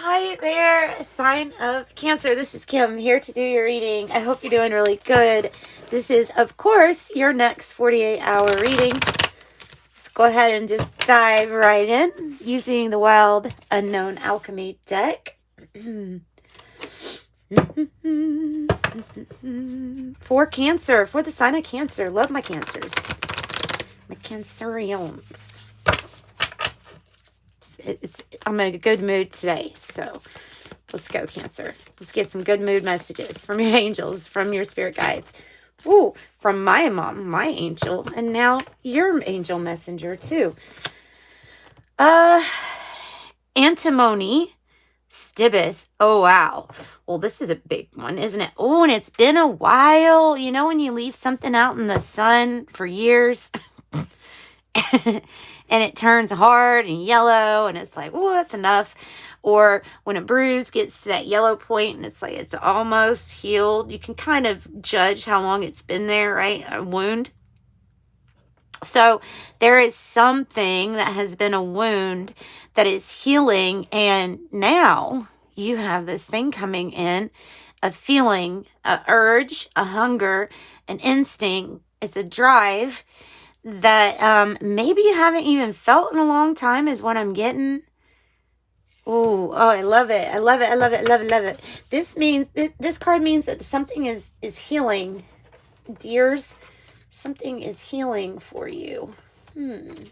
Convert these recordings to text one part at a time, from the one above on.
Hi there, sign of Cancer. This is Kim here to do your reading. I hope you're doing really good. This is, of course, your next 48-hour reading. Let's go ahead and just dive right in using the Wild Unknown Alchemy deck. For Cancer, for the sign of Cancer. Love my Cancers. My Cancerians. I'm in a good mood today, so let's go, Cancer. Let's get some good mood messages from your angels, from your spirit guides. Ooh, from my mom, my angel, and now your angel messenger too. Antimony, Stibus. Oh, wow. Well, this is a big one, isn't it? Oh, and it's been a while. You know when you leave something out in the sun for years and it turns hard and yellow and it's like, oh, that's enough. Or when a bruise gets to that yellow point and it's like it's almost healed, you can kind of judge how long it's been there, right? A wound. So there is something that has been a wound that is healing, and now you have this thing coming in, a feeling, a urge, a hunger, an instinct. It's a drive that maybe you haven't even felt in a long time is what I'm getting. Oh, I love it. I love it. I love it. I love it. Love it. This means, this card means that something is healing. Dears, something is healing for you. Let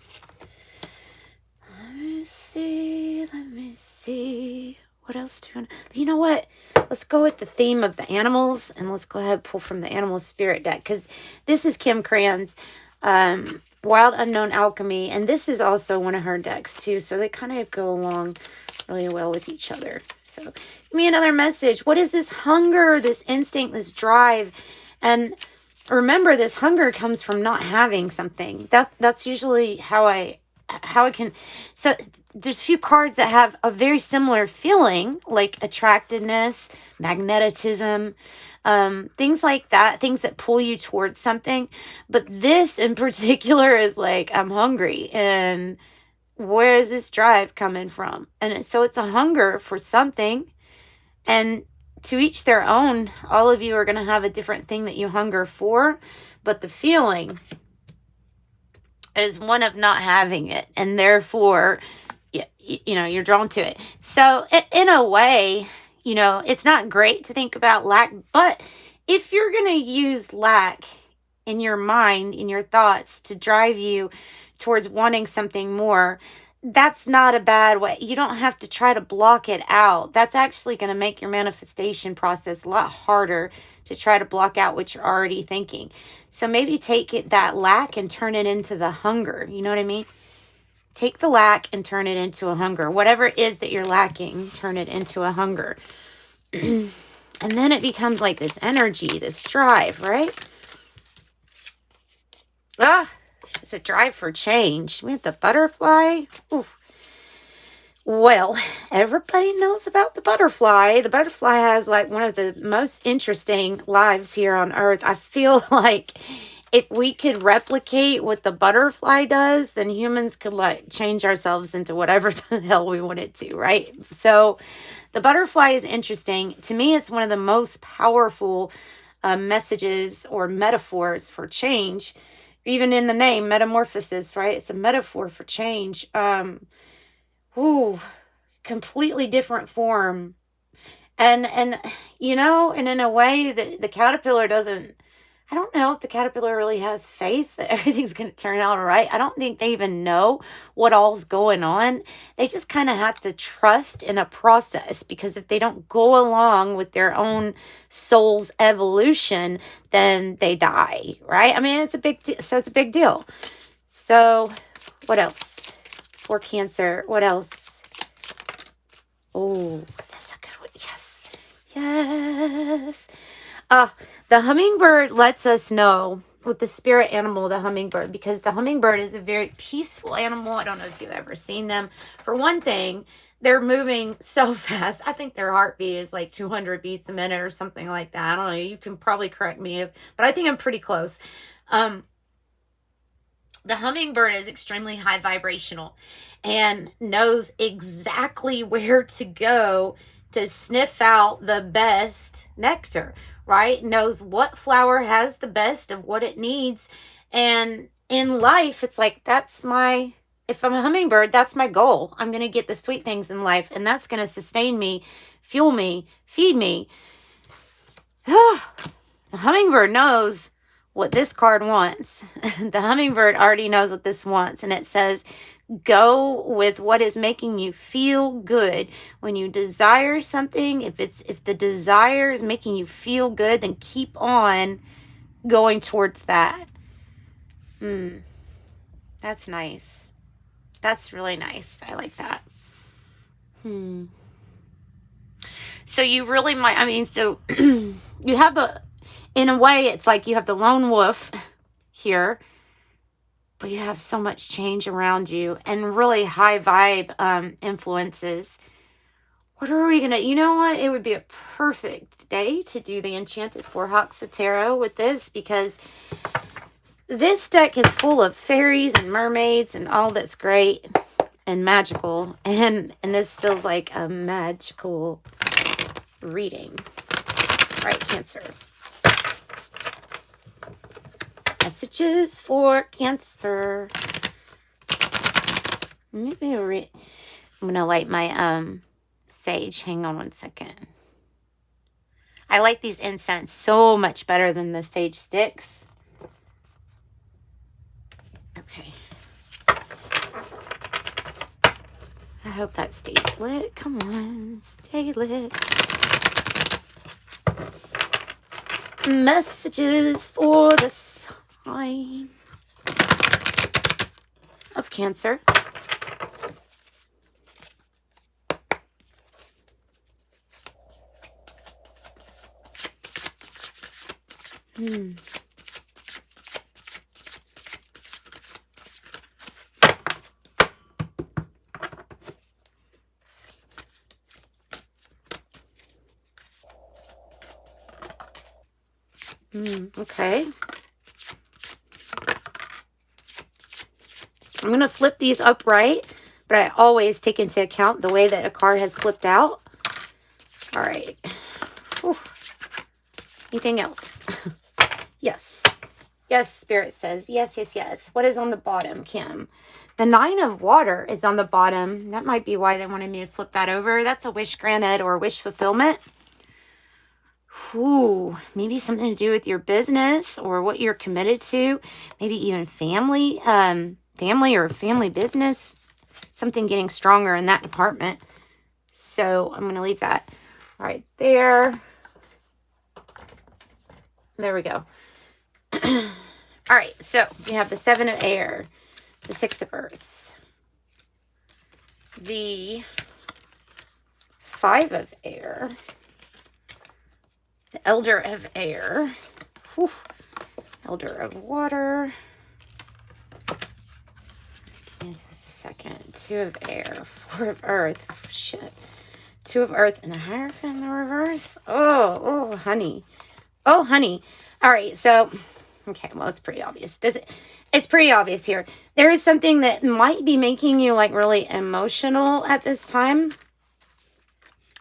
me see. Let me see. What else do you know what? Let's go with the theme of the animals, and let's go ahead and pull from the animal spirit deck, because this is Kim Cryon's Wild Unknown Alchemy, and this is also one of her decks too, so they kind of go along really well with each other. So give me another message. What is this hunger, this instinct, this drive? And remember, this hunger comes from not having something. That's usually how I can. So there's a few cards that have a very similar feeling, like attractiveness, magnetism, things like that, things that pull you towards something. But this in particular is like, I'm hungry, and where is this drive coming from? And so it's a hunger for something, and to each their own. All of you are going to have a different thing that you hunger for, but the feeling is one of not having it, and therefore you're drawn to it. So in a way, it's not great to think about lack, but if you're going to use lack in your mind, in your thoughts, to drive you towards wanting something more, that's not a bad way. You don't have to try to block it out. That's actually going to make your manifestation process a lot harder, to try to block out what you're already thinking. So maybe take that lack and turn it into the hunger. You know what I mean? Take the lack and turn it into a hunger. Whatever it is that you're lacking, turn it into a hunger. And then it becomes like this energy, this drive, right? It's a drive for change. We have the butterfly. Ooh. Well, everybody knows about the butterfly. The butterfly has like one of the most interesting lives here on Earth. I feel like if we could replicate what the butterfly does, then humans could like change ourselves into whatever the hell we wanted to, right? So the butterfly is interesting. To me, it's one of the most powerful messages or metaphors for change. Even in the name, metamorphosis, right? It's a metaphor for change. Completely different form. And in a way that the caterpillar doesn't, I don't know if the caterpillar really has faith that everything's going to turn out all right. I don't think they even know what all's going on. They just kind of have to trust in a process, because if they don't go along with their own soul's evolution, then they die, right? I mean, it's a big deal. So it's a big deal. So what else for Cancer? What else? Oh, that's a good one. Yes. Yes. The hummingbird lets us know, with the spirit animal, the hummingbird, because the hummingbird is a very peaceful animal. I don't know if you've ever seen them. For one thing, they're moving so fast. I think their heartbeat is like 200 beats a minute or something like that. I don't know. You can probably correct me, but I think I'm pretty close. But The hummingbird is extremely high vibrational and knows exactly where to go to sniff out the best nectar, right? Knows what flower has the best of what it needs. And in life, it's like, if I'm a hummingbird, that's my goal. I'm going to get the sweet things in life, and that's going to sustain me, fuel me, feed me. The hummingbird knows what this card wants. The hummingbird already knows what this wants, and it says, go with what is making you feel good. When you desire something, if the desire is making you feel good, then keep on going towards that. That's nice. That's really nice. I like that. So you really might, so you have in a way, it's like you have the lone wolf here, but you have so much change around you and really high vibe influences. What are we going to, you know what? It would be a perfect day to do the Enchanted Four Hawks of Tarot with this, because this deck is full of fairies and mermaids and all that's great and magical. And this feels like a magical reading. Right, Cancer. Messages for Cancer. Maybe I'm going to light my sage. Hang on one second. I like these incense so much better than the sage sticks. Okay. I hope that stays lit. Come on, stay lit. Messages for the sign of Cancer. Okay. I'm going to flip these upright, but I always take into account the way that a card has flipped out. All right. Whew. Anything else? Yes. Yes, Spirit says. Yes, yes, yes. What is on the bottom, Kim? The Nine of Water is on the bottom. That might be why they wanted me to flip that over. That's a wish granted or wish fulfillment. Ooh, maybe something to do with your business or what you're committed to. Maybe even family or family business. Something getting stronger in that department. So I'm going to leave that right there. There we go. All right, so we have the Seven of Air, the Six of Earth, the Five of Air, the Elder of Air, whew, Elder of Water, give me just a second, Two of Air, Four of Earth, oh, shit, Two of Earth and a Hierophant in the reverse. Oh, honey. Oh, honey. All right, so, okay, well, it's pretty obvious. It's pretty obvious here. There is something that might be making you, like, really emotional at this time.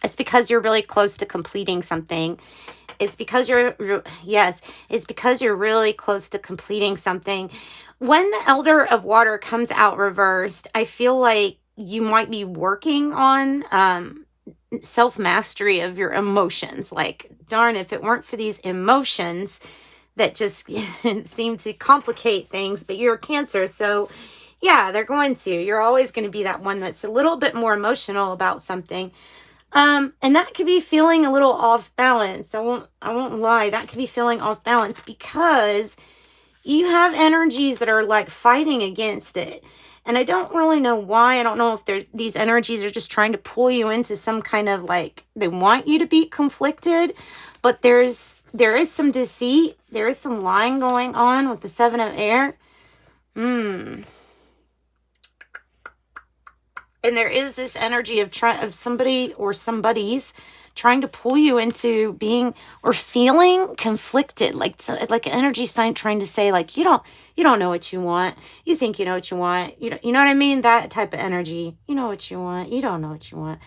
It's because you're really close to completing something. It's because it's because you're really close to completing something. When the Elder of Water comes out reversed, I feel like you might be working on self-mastery of your emotions. Like, darn, if it weren't for these emotions that just seem to complicate things, but you're a Cancer, so yeah, they're going to. You're always going to be that one that's a little bit more emotional about something. And that could be feeling a little off balance. I won't lie. That could be feeling off balance because you have energies that are like fighting against it. And I don't really know why. I don't know if these energies are just trying to pull you into some kind of like, they want you to be conflicted, but there is some deceit. There is some lying going on with the Seven of Air. And there is this energy of somebody or somebody's trying to pull you into being or feeling conflicted, like like an energy sign trying to say, like, you don't know what you want. You think you know what you want. You know what I mean? That type of energy. You know what you want. You don't know what you want.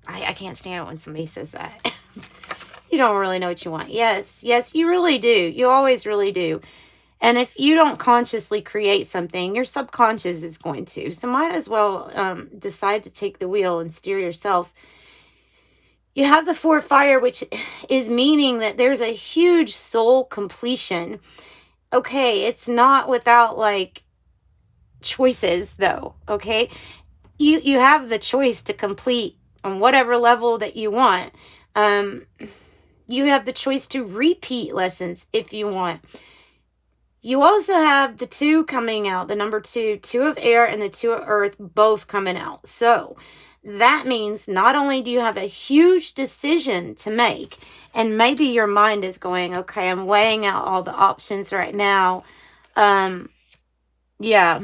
I can't stand it when somebody says that. You don't really know what you want. Yes, you really do. You always really do. And if you don't consciously create something, your subconscious is going to. So might as well decide to take the wheel and steer yourself. You have the Four of Fire, which is meaning that there's a huge soul completion. Okay, it's not without like choices though, okay? You have the choice to complete on whatever level that you want. You have the choice to repeat lessons if you want. You also have the 2 coming out, the number 2, 2 of air and the 2 of earth, both coming out. So that means not only do you have a huge decision to make, and maybe your mind is going, okay, I'm weighing out all the options right now. Yeah.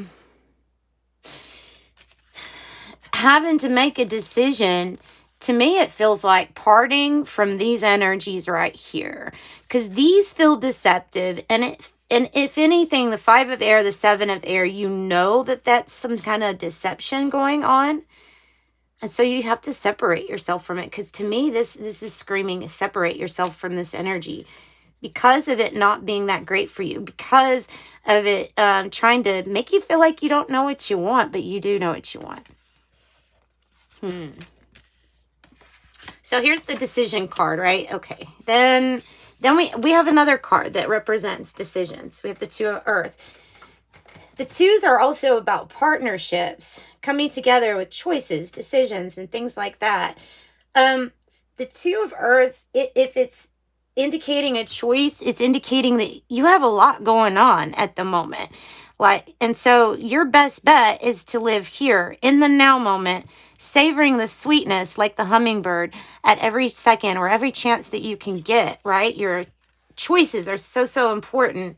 Having to make a decision, to me, it feels like parting from these energies right here, because these feel deceptive. And if anything, the 5 of air, the 7 of air, you know that that's some kind of deception going on. And so you have to separate yourself from it. Because to me, this is screaming, separate yourself from this energy. Because of it not being that great for you. Because of it trying to make you feel like you don't know what you want, but you do know what you want. So here's the decision card, right? Okay. Then we have another card that represents decisions. We have the 2 of earth. The 2s are also about partnerships, coming together with choices, decisions, and things like that. The 2 of earth, if it's indicating a choice, it's indicating that you have a lot going on at the moment. And so your best bet is to live here in the now moment, savoring the sweetness like the hummingbird at every second or every chance that you can get, right? Your choices are so important.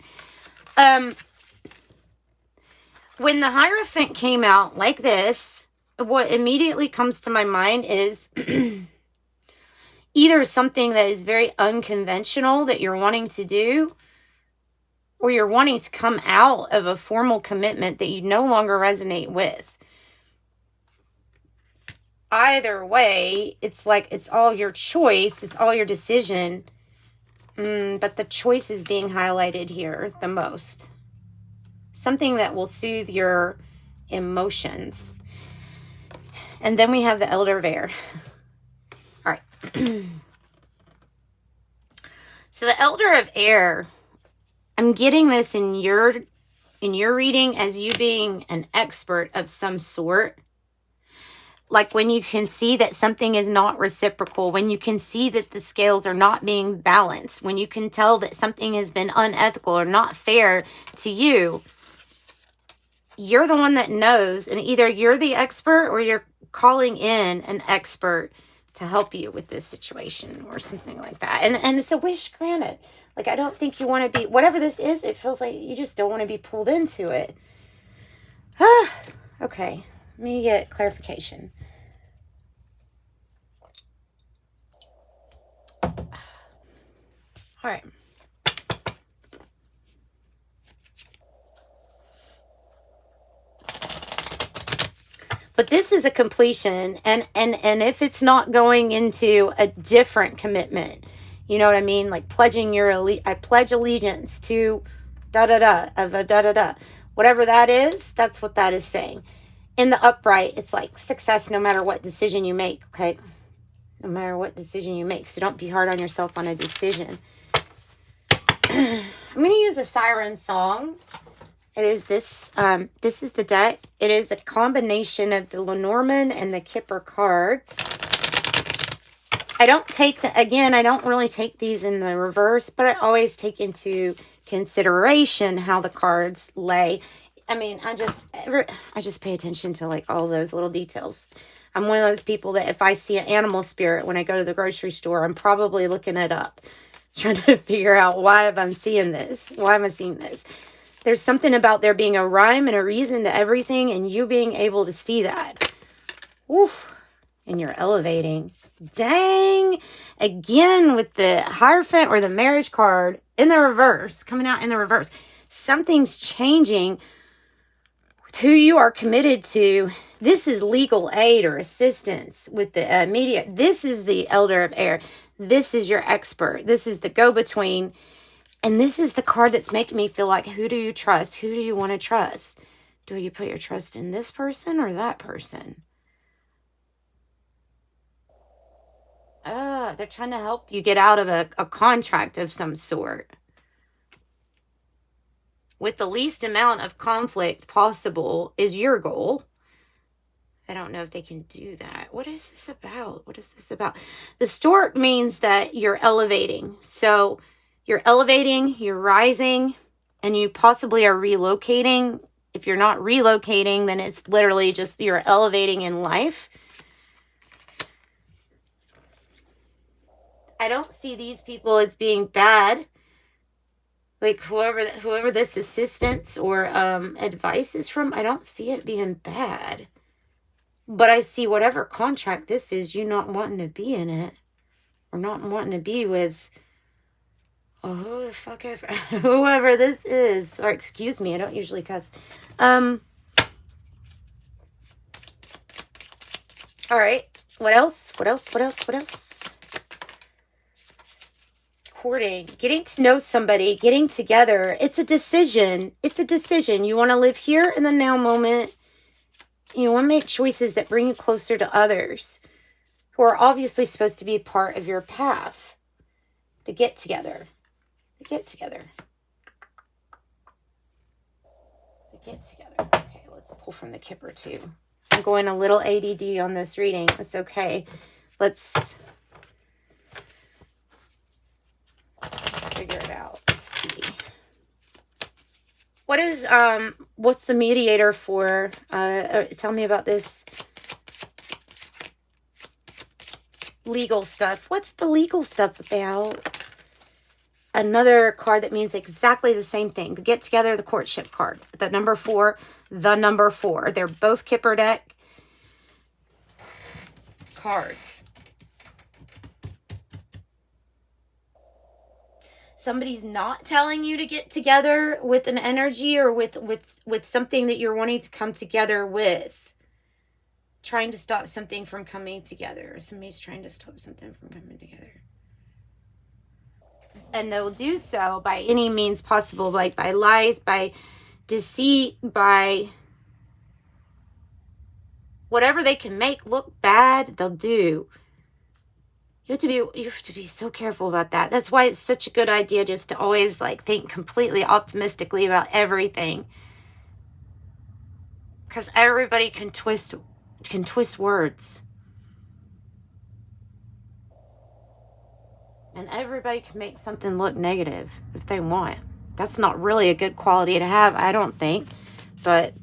When the Hierophant came out like this, what immediately comes to my mind is either something that is very unconventional that you're wanting to do, or you're wanting to come out of a formal commitment that you no longer resonate with. Either way, it's like it's all your choice, it's all your decision, but the choice is being highlighted here the most. Something that will soothe your emotions. And then we have the Elder of Air. All right. So the Elder of Air, I'm getting this in your reading as you being an expert of some sort. Like when you can see that something is not reciprocal, when you can see that the scales are not being balanced, when you can tell that something has been unethical or not fair to you, you're the one that knows, and either you're the expert or you're calling in an expert to help you with this situation or something like that. And it's a wish granted. Like, I don't think you want to be, whatever this is, it feels like you just don't want to be pulled into it. Okay, let me get clarification. All right. But this is a completion, and if it's not going into a different commitment, you know what I mean? Like pledging I pledge allegiance to da-da-da, whatever that is, that's what that is saying. In the upright, it's like success no matter what decision you make, okay? No matter what decision you make. So don't be hard on yourself on a decision. I'm going to use a siren song. It is this is the deck. It is a combination of the Lenormand and the Kipper cards. I don't really take these in the reverse, but I always take into consideration how the cards lay. I mean, I just pay attention to like all those little details. I'm one of those people that if I see an animal spirit when I go to the grocery store, I'm probably looking it up, trying to figure out why am I seeing this? Why am I seeing this? There's something about there being a rhyme and a reason to everything and you being able to see that. Oof. and you're elevating. Dang. Again, with the Hierophant or the marriage card in the reverse, coming out in the reverse. Something's changing with who you are committed to. This is legal aid or assistance with the media. This is the Elder of Air. This is your expert. This is the go-between. And this is the card that's making me feel like, who do you trust? Who do you want to trust? Do you put your trust in this person or that person? They're trying to help you get out of a contract of some sort. With the least amount of conflict possible is your goal. I don't know if they can do that. What is this about? What is this about? The stork means that you're elevating. So you're elevating, you're rising, and you possibly are relocating. If you're not relocating, then it's literally just you're elevating in life. I don't see these people as being bad. Like whoever this assistance or advice is from, I don't see it being bad. But I see whatever contract this is, you not wanting to be in it. Or not wanting to be with, oh, who the fuck ever, whoever this is. Or excuse me, I don't usually cuss. All right. What else? What else? What else? What else? Courting, getting to know somebody, getting together. It's a decision. It's a decision. You want to live here in the now moment. You want to make choices that bring you closer to others who are obviously supposed to be part of your path. The get together. The get together. The get together. Okay, let's pull from the Kipper too. I'm going a little ADD on this reading. It's okay. Let's figure it out. Let's see. What is what's the mediator for? Tell me about this legal stuff. What's the legal stuff about? Another card that means exactly the same thing. The get together, the courtship card. The number 4, the number 4. They're both Kipper deck cards. Somebody's not telling you to get together with an energy or with something that you're wanting to come together with. Trying to stop something from coming together. Somebody's trying to stop something from coming together. And they'll do so by any means possible, like by lies, by deceit, by whatever they can make look bad, they'll do. You have to be so careful about that. That's why it's such a good idea just to always like think completely optimistically about everything. Because everybody can twist words. And everybody can make something look negative if they want. That's not really a good quality to have, I don't think. But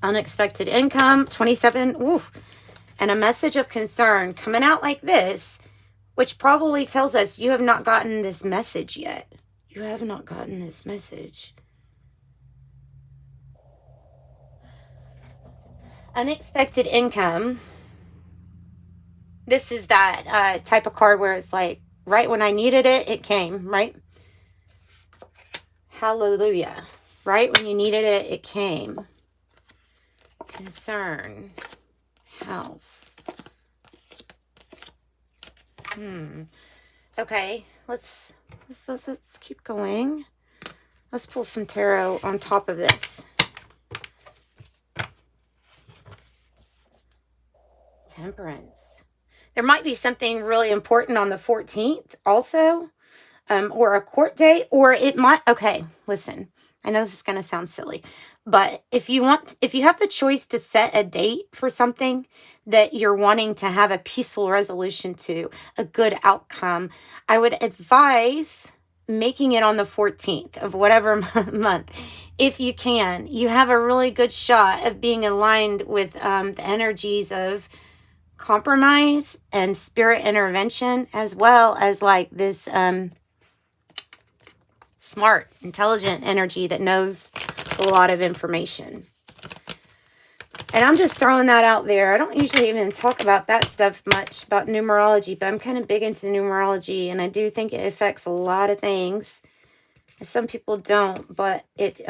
unexpected income, 27. Ooh. And a message of concern coming out like this, which probably tells us you have not gotten this message yet. You have not gotten this message. Unexpected income. This is that type of card where it's like, right when I needed it, it came, right? Hallelujah. Right when you needed it, it came. Concern. House. Okay, let's keep going. Let's pull some tarot on top of this. Temperance. There might be something really important on the 14th also, or a court date, or it might, okay, listen, I know this is going to sound silly, but if you have the choice to set a date for something that you're wanting to have a peaceful resolution to, a good outcome, I would advise making it on the 14th of whatever month. If you can, you have a really good shot of being aligned with the energies of compromise and spirit intervention, as well as like this smart, intelligent energy that knows a lot of information. And I'm just throwing that out there. I don't usually even talk about that stuff much, about numerology, but I'm kind of big into numerology, and I do think it affects a lot of things. Some people don't, but it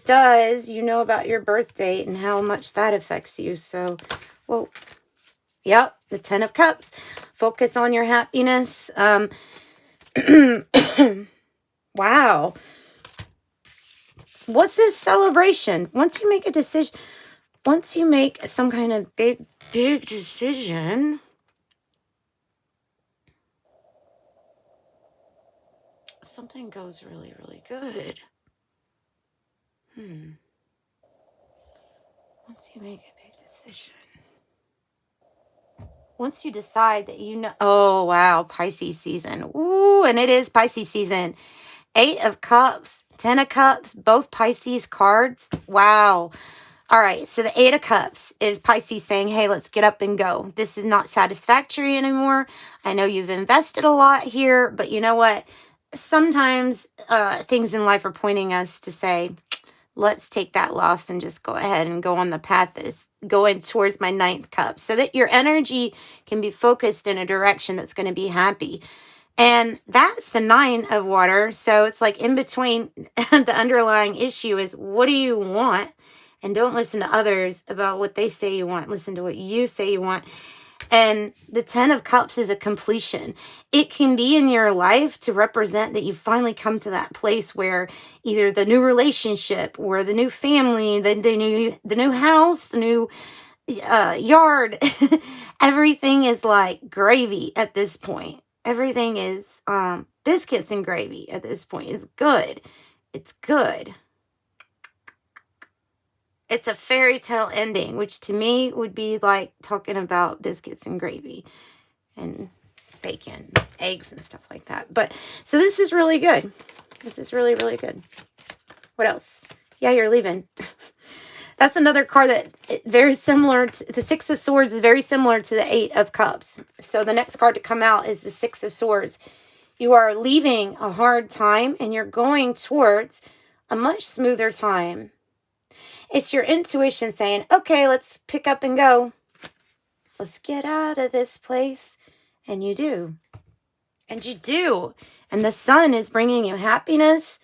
does. You know about your birth date and how much that affects you. So, well, yep, the 10 of Cups. Focus on your happiness. Wow. What's this celebration? Once you make a decision, once you make some kind of big decision, something goes really, really good. Once you make a big decision. Once you decide that you know, oh, wow, Pisces season. Ooh, and it is Pisces season. 8 of Cups, 10 of Cups, both Pisces cards. Wow. All right, so the 8 of Cups is Pisces saying, hey, let's get up and go. This is not satisfactory anymore. I know you've invested a lot here, but you know what? Sometimes things in life are pointing us to say, let's take that loss and just go ahead and go on the path that's going towards my 9th cup, so that your energy can be focused in a direction that's going to be happy. And that's the 9 of water. So it's like in between. The underlying issue is, what do you want? And don't listen to others about what they say you want. Listen to what you say you want. And the 10 of Cups is a completion. It can be in your life to represent that you've finally come to that place where either the new relationship or the new family, the new house, the new yard, everything is like gravy at this point. Everything is biscuits and gravy at this point. It's good. It's good. It's a fairy tale ending, which to me would be like talking about biscuits and gravy and bacon, eggs and stuff like that. But so this is really good. This is really, really good. What else? Yeah, you're leaving. That's another card that very similar to the 6 of Swords is very similar to the 8 of Cups. So the next card to come out is the 6 of Swords. You are leaving a hard time and you're going towards a much smoother time. It's your intuition saying, okay, let's pick up and go. Let's get out of this place. And you do. And you do. And the sun is bringing you happiness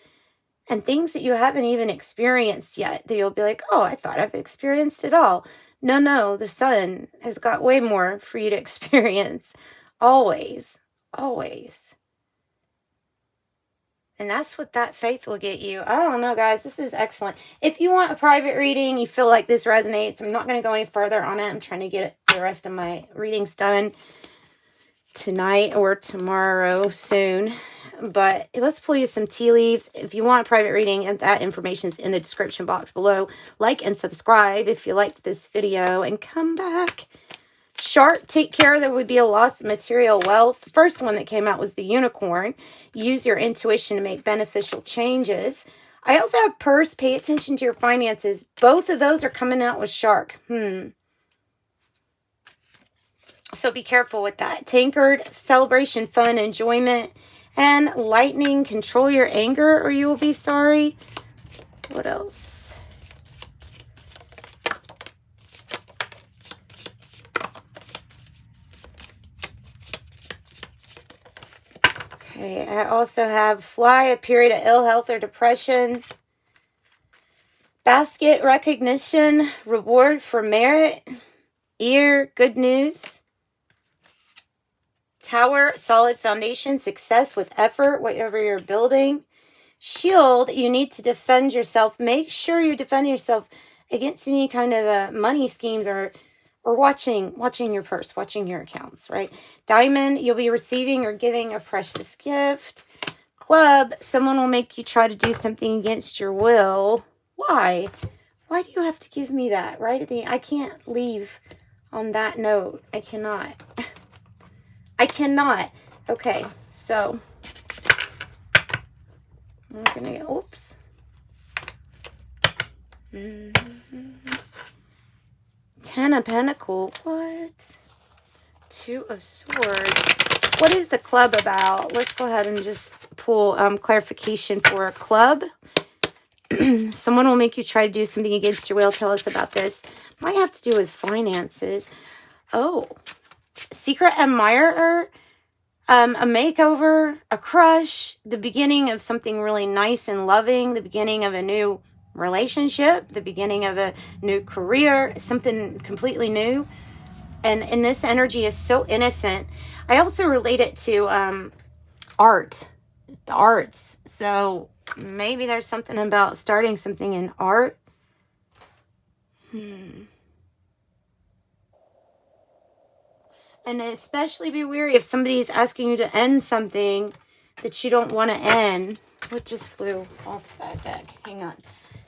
and things that you haven't even experienced yet. That you'll be like, oh, I thought I've experienced it all. No, the sun has got way more for you to experience. Always. Always. And that's what that faith will get you. I don't know, guys. This is excellent. If you want a private reading, you feel like this resonates, I'm not going to go any further on it. I'm trying to get the rest of my readings done tonight or tomorrow soon. But let's pull you some tea leaves. If you want a private reading, and that information's in the description box below. Like and subscribe if you like this video, and come back. Shark, take care. There would be a loss of material wealth. The first one that came out was the unicorn. Use your intuition to make beneficial changes. I also have purse. Pay attention to your finances. Both of those are coming out with shark. So be careful with that. Tankard, celebration, fun, enjoyment. And lightning, control your anger or you will be sorry. What else? Okay, I also have fly, a period of ill health or depression. Basket, recognition, reward for merit. Ear, good news. Tower, solid foundation, success with effort, whatever you're building. Shield, you need to defend yourself. Make sure you defend yourself against any kind of money schemes or watching your purse, watching your accounts, right? Diamond, you'll be receiving or giving a precious gift. Club, someone will make you try to do something against your will. Why? Why do you have to give me that right at the end? I can't leave on that note. I cannot. I cannot. Okay, so I'm gonna get, oops. 10 of Pentacles. What? 2 of Swords. What is the club about? Let's go ahead and just pull clarification for a club. Someone will make you try to do something against your will. Tell us about this. Might have to do with finances. Oh, secret admirer, a makeover, a crush, the beginning of something really nice and loving, the beginning of a new relationship, the beginning of a new career, something completely new. And this energy is so innocent. I also relate it to art, the arts. So maybe there's something about starting something in art. And especially be wary if somebody's asking you to end something that you don't want to end. What just flew off that deck? Hang on.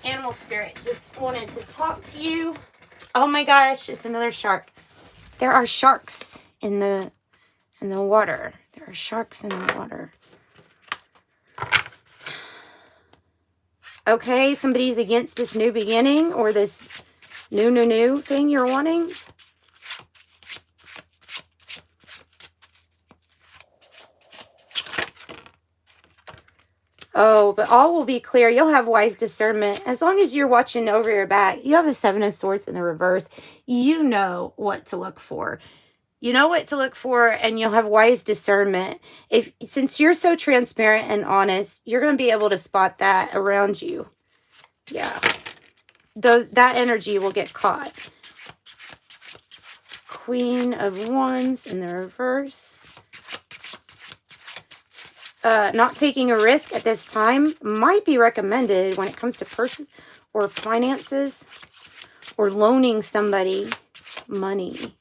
Animal spirit just wanted to talk to you. Oh my gosh, it's another shark. There are sharks in the water. There are sharks in the water. Okay, somebody's against this new beginning or this new thing you're wanting. Oh, but all will be clear. You'll have wise discernment. As long as you're watching over your back, you have the Seven of Swords in the reverse. You know what to look for. You know what to look for, and you'll have wise discernment. Since you're so transparent and honest, you're going to be able to spot that around you. Yeah. That energy will get caught. Queen of Wands in the reverse. Not taking a risk at this time might be recommended when it comes to person or finances or loaning somebody money.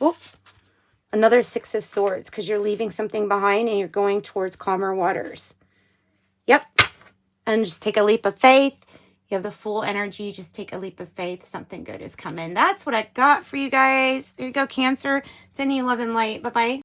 Oh, another Six of Swords because you're leaving something behind and you're going towards calmer waters. Yep. And just take a leap of faith. You have the full energy. Just take a leap of faith. Something good is coming. That's what I got for you guys. There you go, Cancer. Sending you love and light. Bye-bye.